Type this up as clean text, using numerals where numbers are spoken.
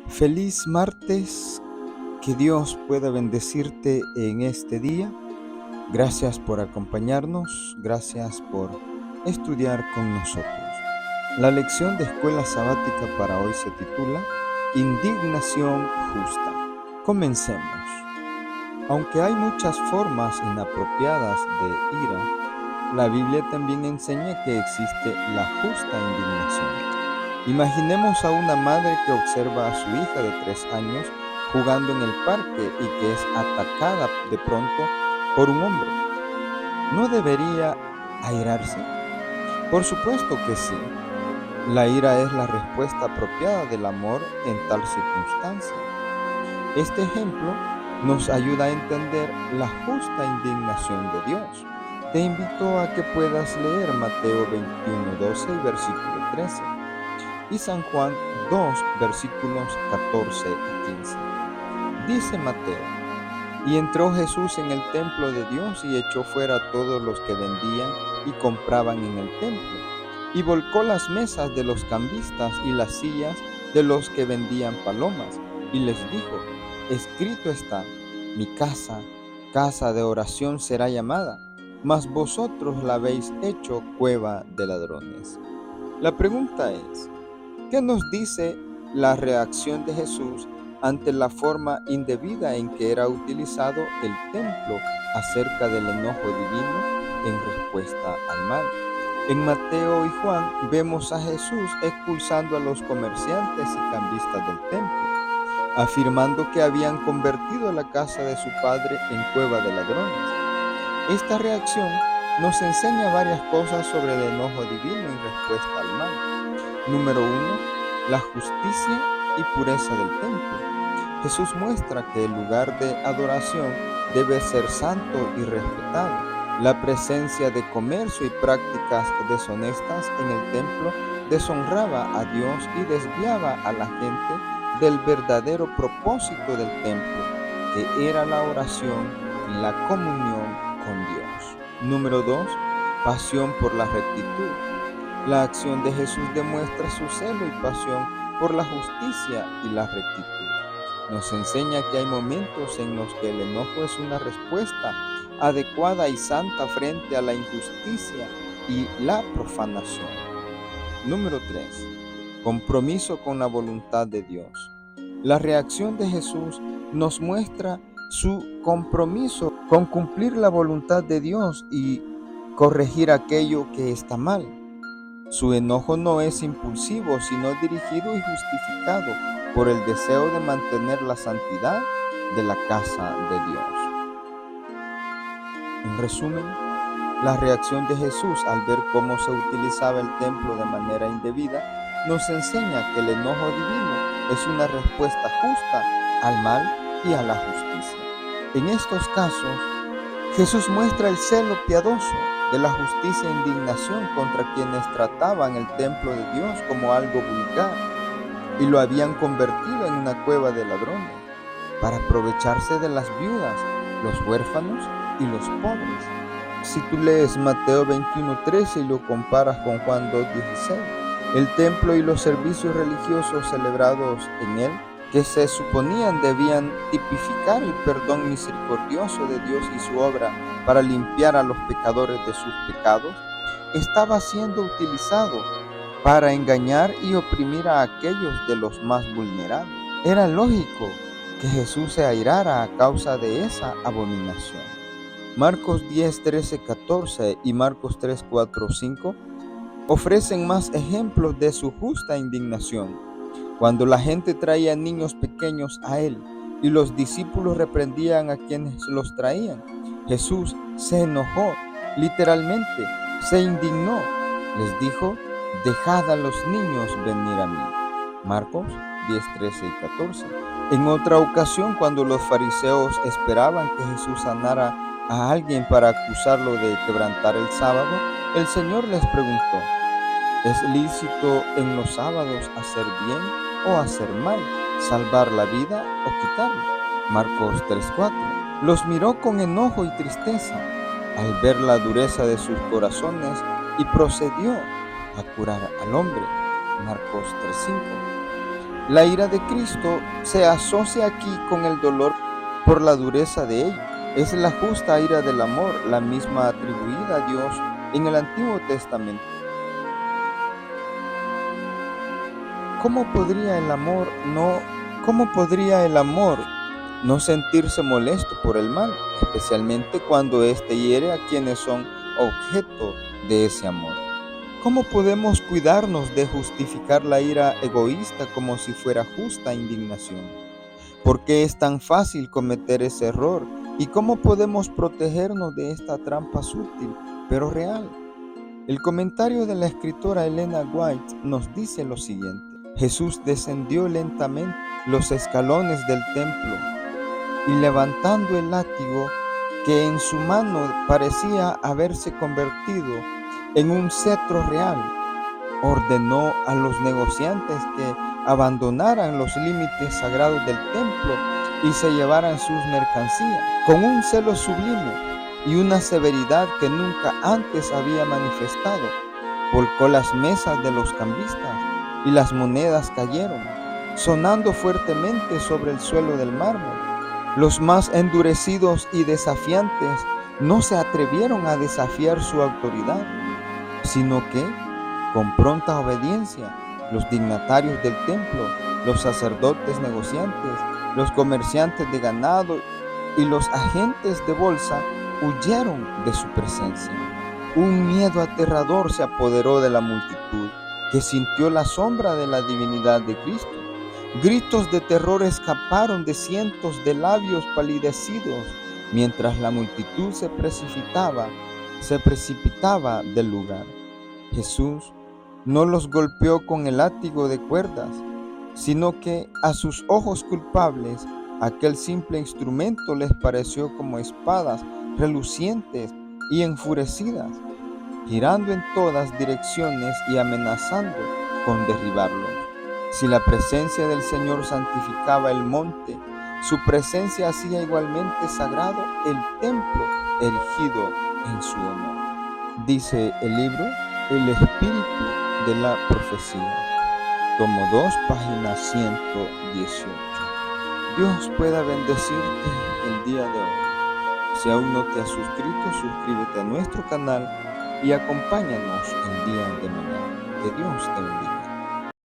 Feliz martes, que Dios pueda bendecirte en este día. Gracias por acompañarnos, gracias por estudiar con nosotros. La lección de escuela sabática para hoy se titula Indignación justa. Comencemos. Aunque hay muchas formas inapropiadas de ira, la Biblia también enseña que existe la justa indignación. Imaginemos a una madre que observa a su hija de 3 años jugando en el parque y que es atacada de pronto por un hombre. ¿No debería airarse? Por supuesto que sí. La ira es la respuesta apropiada del amor en tal circunstancia. Este ejemplo nos ayuda a entender la justa indignación de Dios. Te invito a que puedas leer Mateo 21:12 y versículo 13. Y San Juan 2, versículos 14 y 15. Dice Mateo: Y entró Jesús en el templo de Dios y echó fuera a todos los que vendían y compraban en el templo, y volcó las mesas de los cambistas y las sillas de los que vendían palomas, y les dijo: Escrito está, mi casa, casa de oración será llamada, mas vosotros la habéis hecho cueva de ladrones. La pregunta es: ¿qué nos dice la reacción de Jesús ante la forma indebida en que era utilizado el templo acerca del enojo divino en respuesta al mal? En Mateo y Juan vemos a Jesús expulsando a los comerciantes y cambistas del templo, afirmando que habían convertido la casa de su padre en cueva de ladrones. Esta reacción nos enseña varias cosas sobre el enojo divino en respuesta al mal. Número 1. La justicia y pureza del templo. Jesús muestra que el lugar de adoración debe ser santo y respetado. La presencia de comercio y prácticas deshonestas en el templo deshonraba a Dios y desviaba a la gente del verdadero propósito del templo, que era la oración y la comunión con Dios. Número 2. Pasión por la rectitud. La acción de Jesús demuestra su celo y pasión por la justicia y la rectitud. Nos enseña que hay momentos en los que el enojo es una respuesta adecuada y santa frente a la injusticia y la profanación. Número 3. Compromiso con la voluntad de Dios. La reacción de Jesús nos muestra su compromiso con cumplir la voluntad de Dios y corregir aquello que está mal. Su enojo no es impulsivo, sino dirigido y justificado por el deseo de mantener la santidad de la casa de Dios. En resumen, la reacción de Jesús al ver cómo se utilizaba el templo de manera indebida nos enseña que el enojo divino es una respuesta justa al mal y a la justicia. En estos casos, Jesús muestra el celo piadoso de la justicia e indignación contra quienes trataban el templo de Dios como algo vulgar y lo habían convertido en una cueva de ladrones para aprovecharse de las viudas, los huérfanos y los pobres. Si tú lees Mateo 21:13 y lo comparas con Juan 2:16, el templo y los servicios religiosos celebrados en él, que se suponían debían tipificar el perdón misericordioso de Dios y su obra para limpiar a los pecadores de sus pecados, estaba siendo utilizado para engañar y oprimir a aquellos de los más vulnerables. Era lógico que Jesús se airara a causa de esa abominación. Marcos 10, 13, 14 y Marcos 3, 4, 5 ofrecen más ejemplos de su justa indignación. Cuando la gente traía niños pequeños a él y los discípulos reprendían a quienes los traían, Jesús se enojó, literalmente, se indignó. Les dijo: dejad a los niños venir a mí. Marcos 10, 13 y 14. En otra ocasión, cuando los fariseos esperaban que Jesús sanara a alguien para acusarlo de quebrantar el sábado, el Señor les preguntó: ¿es lícito en los sábados hacer bien o hacer mal, salvar la vida o quitarla? Marcos 3:4. Los miró con enojo y tristeza al ver la dureza de sus corazones y procedió a curar al hombre. Marcos 3:5. La ira de Cristo se asocia aquí con el dolor por la dureza de ello. Es la justa ira del amor, la misma atribuida a Dios en el Antiguo Testamento. ¿Cómo podría el amor no, cómo podría el amor no sentirse molesto por el mal, especialmente cuando éste hiere a quienes son objeto de ese amor? ¿Cómo podemos cuidarnos de justificar la ira egoísta como si fuera justa indignación? ¿Por qué es tan fácil cometer ese error? ¿Y cómo podemos protegernos de esta trampa sutil, pero real? El comentario de la escritora Elena White nos dice lo siguiente: Jesús descendió lentamente los escalones del templo y levantando el látigo que en su mano parecía haberse convertido en un cetro real, ordenó a los negociantes que abandonaran los límites sagrados del templo y se llevaran sus mercancías. Con un celo sublime y una severidad que nunca antes había manifestado, volcó las mesas de los cambistas y las monedas cayeron, sonando fuertemente sobre el suelo del mármol. Los más endurecidos y desafiantes no se atrevieron a desafiar su autoridad, sino que, con pronta obediencia, los dignatarios del templo, los sacerdotes negociantes, los comerciantes de ganado y los agentes de bolsa huyeron de su presencia. Un miedo aterrador se apoderó de la multitud, que sintió la sombra de la divinidad de Cristo. Gritos de terror escaparon de cientos de labios palidecidos, mientras la multitud se precipitaba del lugar. Jesús no los golpeó con el látigo de cuerdas, sino que a sus ojos culpables aquel simple instrumento les pareció como espadas relucientes y enfurecidas, girando en todas direcciones y amenazando con derribarlos. Si la presencia del Señor santificaba el monte, su presencia hacía igualmente sagrado el templo erigido en su honor. Dice el libro El espíritu de la profecía, tomo 2, página 118. Dios pueda bendecirte el día de hoy. Si aún no te has suscrito, suscríbete a nuestro canal y acompáñanos el día de mañana. Que Dios te bendiga.